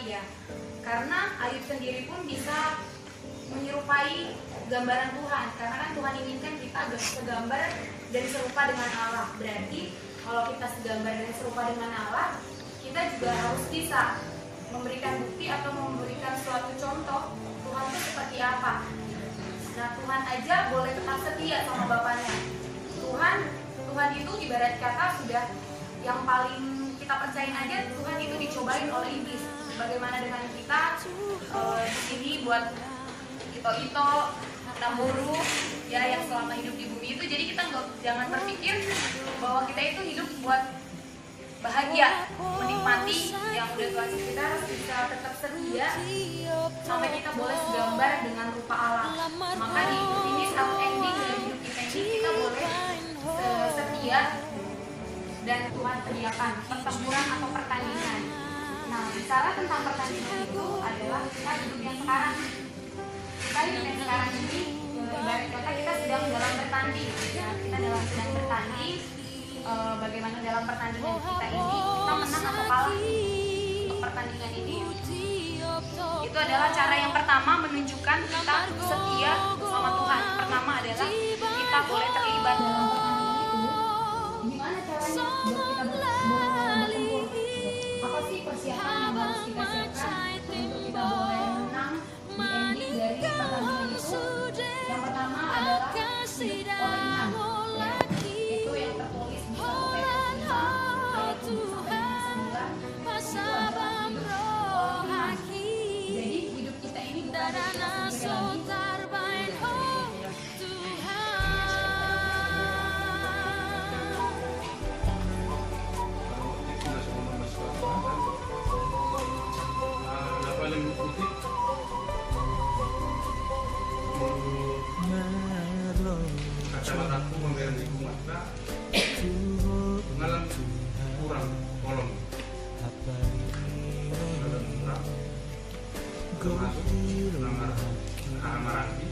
ya, karena Ayub sendiri pun bisa menyerupai gambaran Tuhan, karena kan Tuhan inginkan kita segambar dan serupa dengan Allah. Berarti kalau kita segambar dan serupa dengan Allah, kita juga harus bisa memberikan bukti atau memberikan suatu contoh Tuhan itu seperti apa. Nah, Tuhan aja boleh tetap setia sama Bapaknya. Tuhan itu ibarat kata sudah yang paling kita percayain aja, Tuhan itu dicobain oleh iblis. Bagaimana dengan kita di sini buat ito tamburu ya, yang selama hidup di bumi itu. Jadi kita jangan berpikir bahwa kita itu hidup buat bahagia, menikmati yang udah Tuhan. Kita harus bisa tetap setia sampai kita boleh segambar dengan rupa Allah. Maka di ini satu ending dari hidup kita ini, kita boleh setia dan Tuhan sediakan pertempuran atau pertandingan. Nah, bicara tentang pertandingan itu adalah kita hidup yang sekarang. Kita hidup yang sekarang ini ibarat kata kita sedang dalam bertanding ya, kita sedang bertanding. Bagaimana dalam pertandingan kita ini, kita menang atau kalah. Untuk pertandingan ini itu adalah cara yang pertama menunjukkan kita setia sama Tuhan. Pertama adalah kita boleh terlibat dalam pertandingan itu. Gimana caranya biar kita boleh bertempur? Apa sih persiapan yang harus kita siapkan untuk kita boleh menang di ending dari pertandingan itu? Yang pertama adalah hidup oleh iman. Itu yang tertulis di 1 Petrus 5 ayat 7 sampai 9. Itu adalah hidup oleh iman. Jadi hidup kita ini bukan dari kita sendiri lagi. Kacamataku memberi lingkungan kita mengalami kurang kolom termasuk Marathi,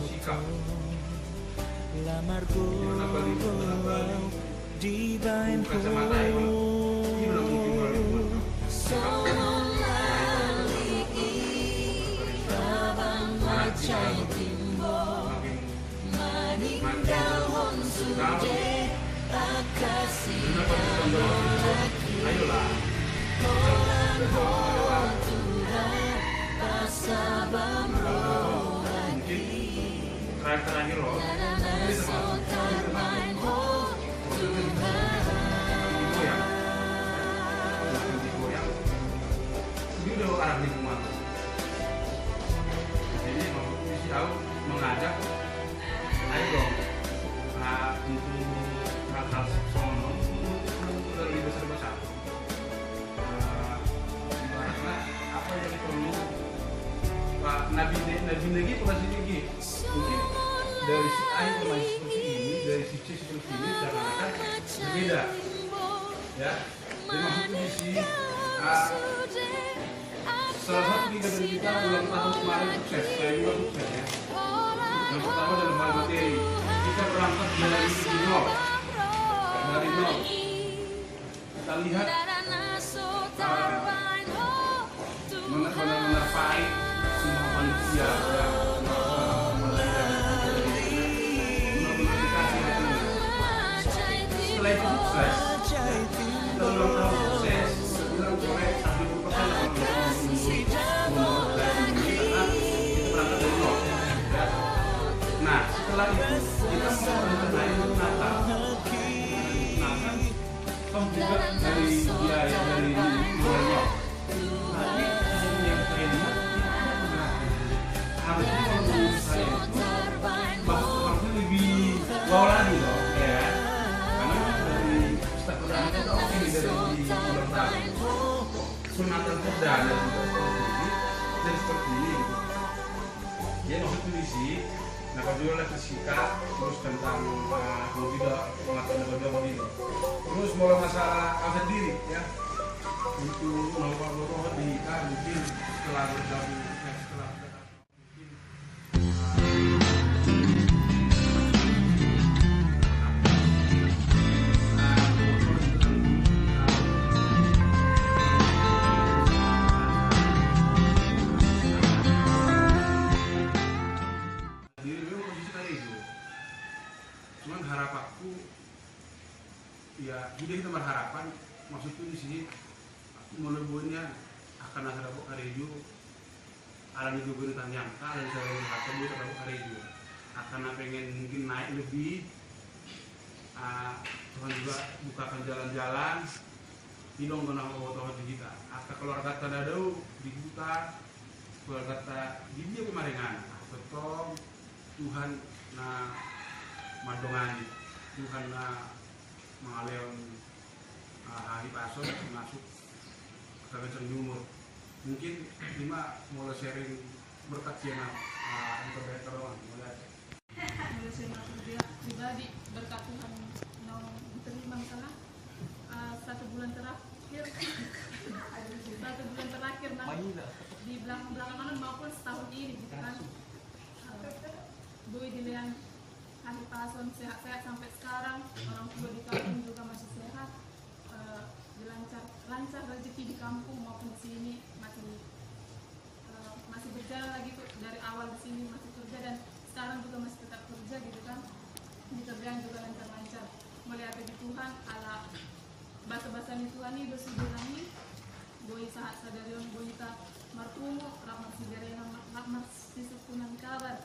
sikap kacamata ini belum mungkin melalui ayolah mungkin terakhir loh ini ini udah arah lingkungan. Jadi mau visi tahu mengajak ayo dong untuk hal-hal sono lebih besar ibaratnya apa yang perlu Pak Nabi lagi pasti tinggi mungkin dari si A itu masih seperti ini, dari si C seperti ini, seakan-akan berbeda ya. Jadi maksudnya di sini salah satu tiga dari kita ulang tahun kemarin sukses, saya juga sukses ya. Yang pertama dalam hal materi, kita berangkat dari nol. Kita lihat benar-benar baik semua manusia ya. Benar-benar dikasih hatinya. Setelah itu sukses, kita ulang tahun sukses. Bilang boleh 1% nah, setelah itu kita mau merencanain Natal. Nah kan, toh juga dari biaya dari milenial. Tapi yang kayaknya harusnya menurut saya harusnya lebih wow lagi loh, ya. Karena dari Ustaz Quran itu oke dari ulang tahun. Sunatan perdana dan seperti ini. Dia maksud visi, nah juga lah sikap, terus tentang kalau tidak mengatakan berdua begini. Terus mulai masalah kau sendiri ya, untuk melakukan di mungkin setelah bergabung setelah Cuman harapanku ya jadi kita berharapan maksudku di sini melebunya akan ada kareju alam itu berita nyangka dan saya lihat kamu ada kareju akan pengen mungkin naik lebih. Tuhan juga bukakan jalan-jalan hidung kena tahu di kita akan keluarga tadadau di kita keluarga di dia kemaringan tetong Tuhan na madongan Tuhan na mengaleon hari pasok masuk ke kencang jumur mungkin lima mulai sharing berkat siapa internet terang mulai pribadi berkat Tuhan yang diterima misalnya 1 bulan terakhir nah di belakang maupun setahun ini gitu kan Boy dilihat hari pason sehat-sehat sampai sekarang orang tua di kampung juga masih sehat lancar rezeki di kampung maupun di sini masih berjalan lagi tuh dari awal di sini masih kerja dan sekarang juga masih tetap kerja gitu kan di kerjaan juga lancar-lancar melihat di Tuhan ala bahasa-bahasa ni Tuhan ini bersudirani Boy saat sadarion Boy ta martumo ramar sidarena ramar sisukunan kabar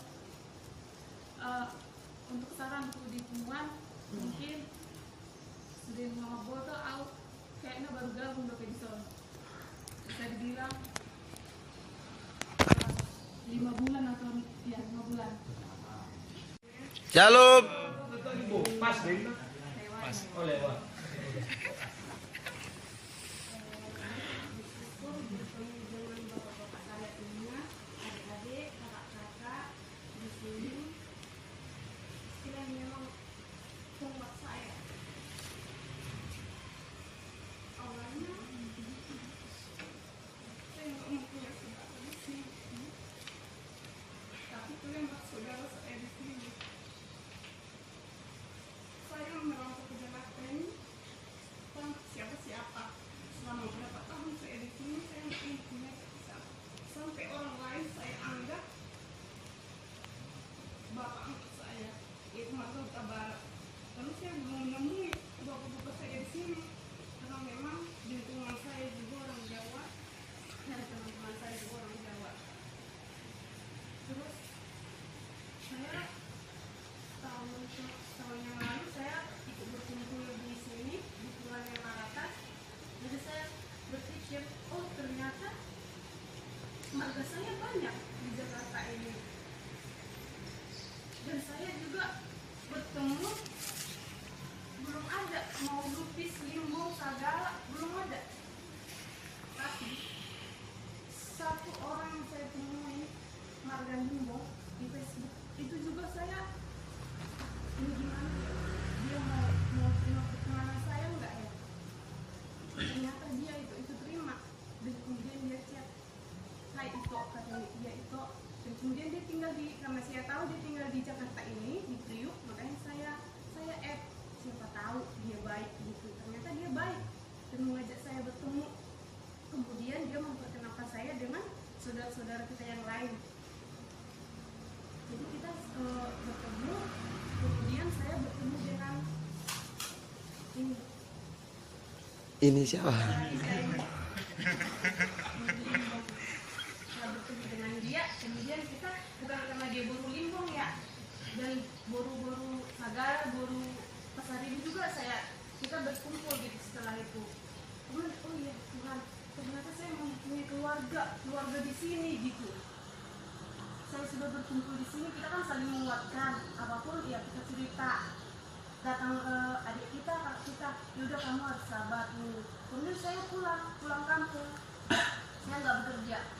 untuk saran tuh di Tuhan mungkin sudah mama boto au kayaknya baru gabung ke Edison bisa dibilang 5 bulan atau ya 5 bulan. Shalom. pas deh pas oh lewat tahun yang lalu saya ikut berkumpul di sini di keluarga Marakas. Jadi saya berpikir, oh ternyata marga saya banyak di Jakarta ini. Dan saya juga bertemu belum ada mau lupis, limbo, sagala belum ada. Tapi satu orang yang saya temui marga limbo di Facebook itu juga saya ini gimana dia mau terima perkenalan saya enggak ya, ternyata dia itu terima dan kemudian dia chat hai itu katanya dia itu dan kemudian dia tinggal di karena saya tahu dia tinggal di Jakarta ini di Priuk makanya saya add siapa tahu dia baik gitu, ternyata dia baik dan mengajak saya bertemu, kemudian dia memperkenalkan saya dengan saudara-saudara kita yang lain. Jadi kita bertemu, kemudian saya bertemu dengan Ini siapa? Saya bertemu dengan dia, kemudian kita bukan karena dia boru limbong ya, dan boru Sagara, boru Pasar Ibu juga kita berkumpul gitu setelah itu. Kemudian oh iya Tuhan, ternyata saya mempunyai keluarga di sini gitu. Saya sudah berkumpul di sini, kita kan saling menguatkan apapun ya kita cerita. Datang adik kita, kakak kita, yaudah kamu harus sabar nih. Kemudian saya pulang kampung, saya nggak bekerja.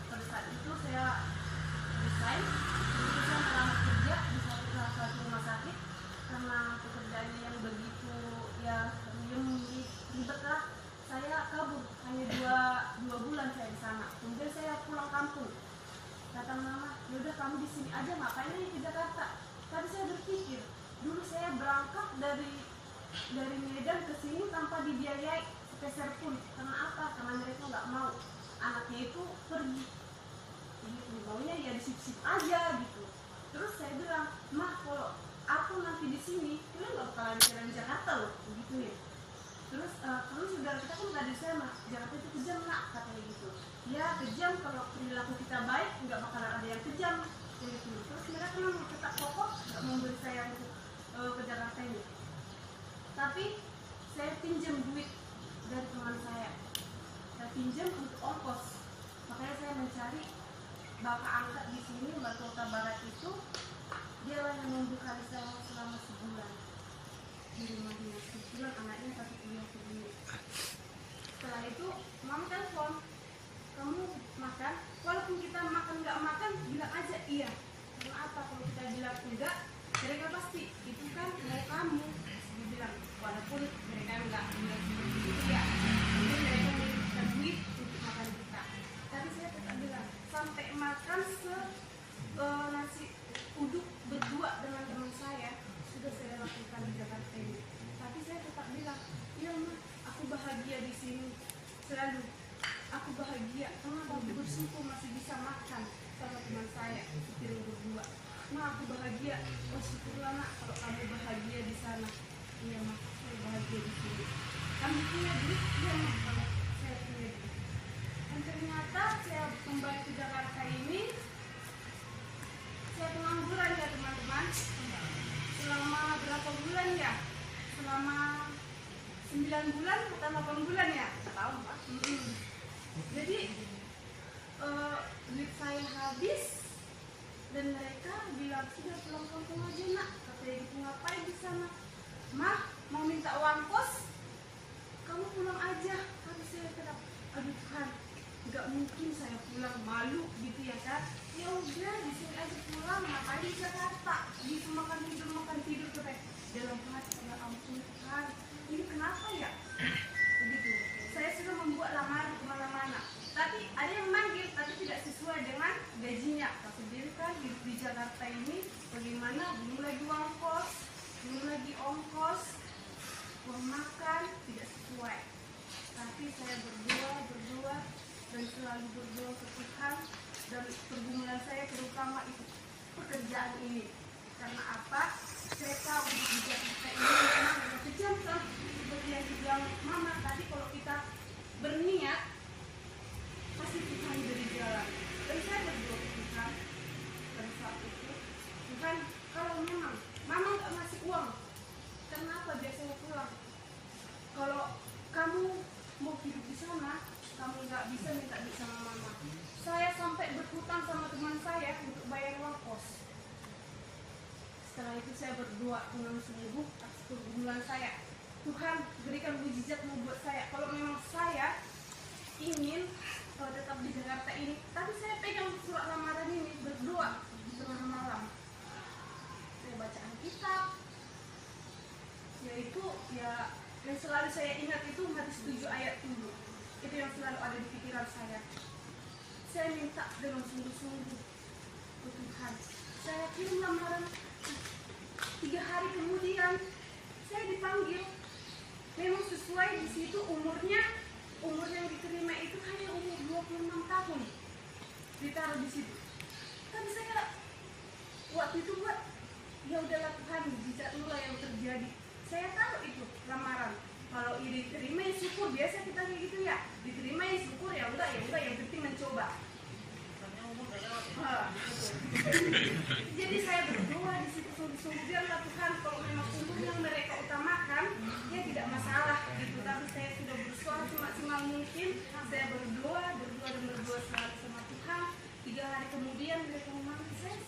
Pada saat itu saya resign, kemudian saya melamar kerja di salah satu rumah sakit karena pekerjaannya yang begitu ya ribet lah. Saya kabur hanya dua bulan saya di sana. Kemudian saya pulang kampung. Datang mama, yaudah kamu di sini aja, ngapain lagi ke Jakarta? Tadi saya berpikir, dulu saya berangkat dari Medan ke sini tanpa dibiayai sepeser pun. Karena apa? Karena mereka nggak mau anaknya itu pergi. Jadi maunya ya disip-sip aja gitu. Terus saya bilang, mah kalau aku nanti di sini kalian nggak bakalan jalan Jakarta loh, begitu ya. Terus kalau saudara kita kan nggak bisa mah, Jakarta itu kejam nak, katanya gitu. Ya kejam, kalau perilaku kita baik nggak bakalan ada yang kejam kayak gitu. Terus mereka memang tetap kokoh nggak memberi saya untuk ke Jakarta ini. Tapi saya pinjam duit dari teman saya pinjam untuk ongkos. Makanya saya mencari bapak angkat di sini, Mbak Kota Barat itu, dia lah yang membekali saya selama sebulan di rumahnya. Sebulan anaknya 1 bulan segini. Setelah itu mama telepon, kamu makan, walaupun kita makan nggak makan bilang aja iya. Karena apa? Kalau kita bilang enggak, mereka pasti itu kan mau kamu, dibilang. Walaupun mereka nggak bilang seperti itu ya, mungkin mereka memberikan duit untuk makan kita. Tapi saya tetap bilang, sampai makan nasi uduk berdua dengan teman saya sudah saya lakukan di Jakarta ini. Tapi saya tetap bilang, iya mah, aku bahagia di sini selalu. Aku bahagia karena aku bersyukur masih bisa makan sama teman saya sepiring berdua. Ma, aku bahagia. Oh syukurlah nak kalau kamu bahagia di sana. Iya mah, saya bahagia di sini. Kamu punya duit? Iya mah, kalau saya punya duit. Dan ternyata saya kembali ke Jakarta ini, saya pengangguran ya teman-teman. Selama berapa bulan ya? Selama 9 bulan atau 8 bulan ya? Nggak tahu Pak. Jadi duit saya habis dan mereka bilang sudah pulang kampung aja nak. Katanya gitu, ngapain di sana? Mah, mau minta uang kos? Kamu pulang aja. Tapi saya tetap, aduh Tuhan, nggak mungkin saya pulang, malu gitu ya kan? Ya udah di sini aja pulang, ngapain di Jakarta? Gitu makan tidur katanya. Dalam hati, ya ampun Tuhan, ini kenapa ya? Begitu. Saya sudah membuat lamaran kemana-mana, tapi ada yang manggil tapi tidak sesuai dengan gajinya. Kau sendiri kan hidup di Jakarta ini bagaimana? Belum lagi uang kos, belum lagi ongkos, uang makan tidak sesuai. Tapi saya berdoa dan selalu berdoa ke Tuhan, dan pergumulan saya terutama itu pekerjaan ini. Karena apa? Saya tahu di Jakarta ini memang ada kejam kan, seperti yang dibilang Mama tadi, kalau kita berniat pasti Tuhan beri jalan. Dan saya berdoa ke Tuhan pada saat itu, Tuhan kalau memang Mama nggak ngasih uang, kenapa biasanya pulang? Kalau kamu mau hidup di sana, kamu nggak bisa minta duit sama Mama. Saya sampai berhutang sama teman saya untuk bayar uang kos. Setelah itu saya berdoa dengan sungguh atas pergumulan saya. Tuhan berikan mujizat membuat saya. Kalau memang saya ingin tetap di Jakarta ini, tapi saya pegang surat lamaran ini, berdoa di tengah malam. Saya baca Alkitab, yaitu ya yang selalu saya ingat itu Matius 7 ayat 7. Itu yang selalu ada di pikiran saya. Saya minta dengan sungguh-sungguh ke Tuhan. Saya kirim lamaran. 3 hari kemudian saya dipanggil. Memang sesuai di situ umur yang diterima itu hanya umur 26 tahun. Ditaruh di situ. Tapi saya waktu itu buat, ya udahlah Tuhan, mujizatmu yang terjadi. Saya tahu itu lamaran. Kalau ini diterima ya syukur, biasa kita kayak gitu ya. Diterima ya syukur, ya udah yang penting mencoba. Jadi saya berdoa di situ sungguh-sungguh, biarlah Tuhan kalau memang umur yang mereka utamakan ya tidak masalah gitu. Tapi saya sudah bersuara semaksimal mungkin. Saya berdoa selalu sama Tuhan. 3 hari kemudian mereka memanggil saya,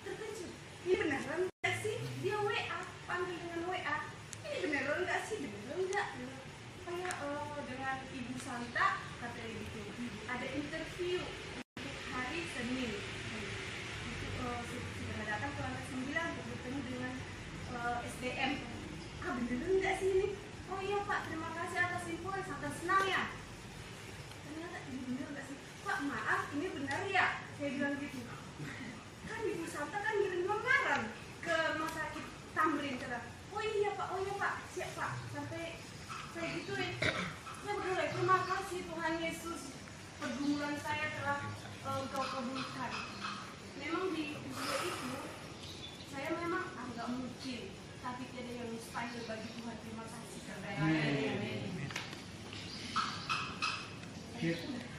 terkejut. Ini beneran nggak sih? Dia WA, panggil dengan WA. Ini beneran nggak sih? Beneran nggak? Kayak dengan Ibu Santa katanya gitu. Ada interview hari Senin. Sudah datang ke lantai 9 untuk bertemu dengan SDM. Beneran nggak sih ini? Oh iya Pak, terima kasih atas info, sangat senang ya. Ternyata ini bener nggak sih? Pak maaf, ini benar ya? Saya bilang gitu. Kan Ibu Santa kan ngirim lamaran ke rumah sakit Tamrin. Oh iya Pak, siap Pak. Sampai saya gituin. Saya berdoa, terima kasih Tuhan Yesus, pergumulan saya telah Engkau kabulkan. Memang di usia itu saya memang nggak mungkin Gitu.